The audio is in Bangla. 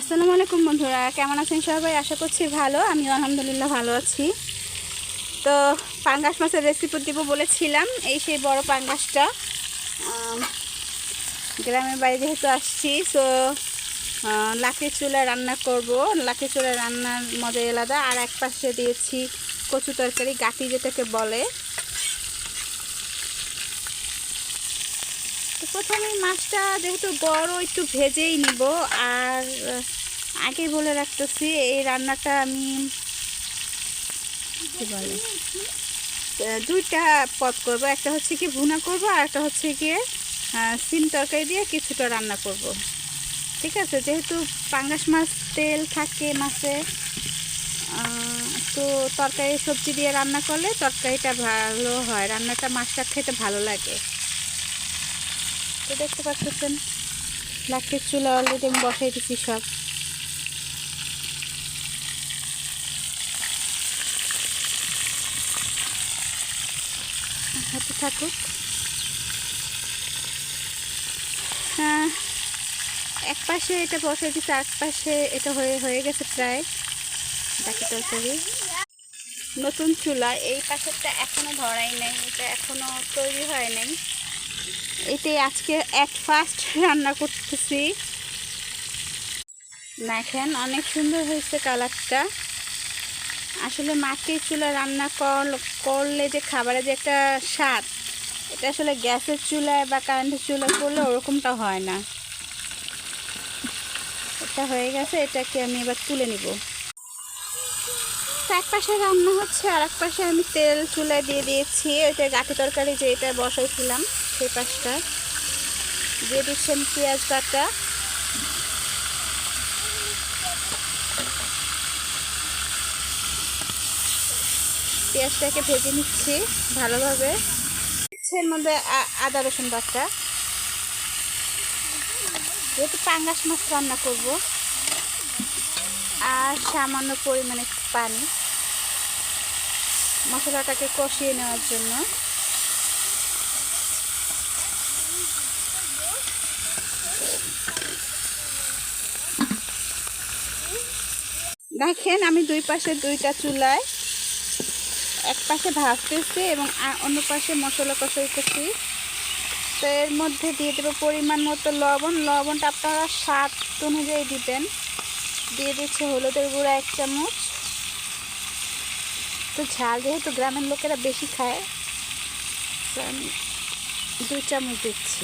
আসসালামু আলাইকুম বন্ধুরা, কেমন আছেন সবাই? আশা করছি ভালো। আমি আলহামদুলিল্লাহ ভালো আছি। তো পাঙ্গাস মাছের রেসিপি দিব বলেছিলাম, এই সেই বড় পাঙ্গাসটা। গ্রামের বাড়ি যেহেতু আসছি, সো লাকড়ির চুলায় রান্না করব। লাকড়ির চুলায় রান্নার মজা আলাদা। আর এক পাশে দিয়েছি কচু তরকারি, গাটি যেটাকে বলে। তো প্রথমে মাছটা যেহেতু বড়, একটু ভেজেই নিব। আর আগে বলে রাখতেছি, এই রান্নাটা আমি কী বলে দুইটা পদ করব। একটা হচ্ছে কি ভুনা করব, আর একটা হচ্ছে গিয়ে সিম তরকারি দিয়ে কিছুটা রান্না করব। ঠিক আছে? যেহেতু পাঙ্গাস মাছ তেল থাকে মাছে, তো তরকারি সবজি দিয়ে রান্না করলে তরকারিটা ভালো হয়, রান্নাটা মাছটা খেতে ভালো লাগে। তো দেখতে পাচ্ছেন লাকড়ির চুলা অলরেডি আমি বসাই দিচ্ছি সব। হাতে থাকুক। হ্যাঁ, এক পাশে এটা বসাই দিচ্ছি, এক পাশে এটা হয়ে গেছে প্রায় বাকি তরকারি। নতুন চুলা, এই পাশেরটা এখনো ধরাই নাই, এটা এখনো তৈরি হয় নাই। এটাই আজকে ফার্স্ট রান্না করতেছি। দেখেন অনেক সুন্দর হয়েছে কালারটা। আসলে মাটির চুলা রান্না করলে যে খাবারের যে একটা স্বাদ, এটা আসলে গ্যাসের চুলায় বা কারেন্টের চুলায় করলে ওরকমটা হয় না। এটা হয়ে গেছে, এটাকে আমি এবার তুলে নিব। এক পাশে রান্না হচ্ছে, আর এক পাশে আমি তেল চুলায় দিয়ে দিয়েছি। ওইটা গাঠি তরকারি যেটা বসাইছিলাম সেই পাশটা দিয়ে দিচ্ছেন পেঁয়াজ বাটা। পেঁয়াজটাকে ভেজে নিচ্ছি ভালোভাবে। এর মধ্যে আদা রসুন বাটা, যেহেতু পাঙ্গাস মাছ রান্না করব। আর সামান্য পরিমাণে পানি, মশলাটাকে কষিয়ে নেওয়ার জন্য। দেখেন আমি দুই পাশে দুইটা চুলায়, এক পাশে ভাজতেছি এবং অন্য পাশে মশলা কষাইতেছি। তো এর মধ্যে দিয়ে দেবো পরিমাণ মতো লবণ। লবণটা আপনারা স্বাদ অনুযায়ী দিবেন। দিয়ে দিচ্ছে হলুদের গুঁড়া 1 চামচ। তো ঝাল যেহেতু গ্রামের লোকেরা বেশি খায়, তো আমি 2 চামচ দিচ্ছি।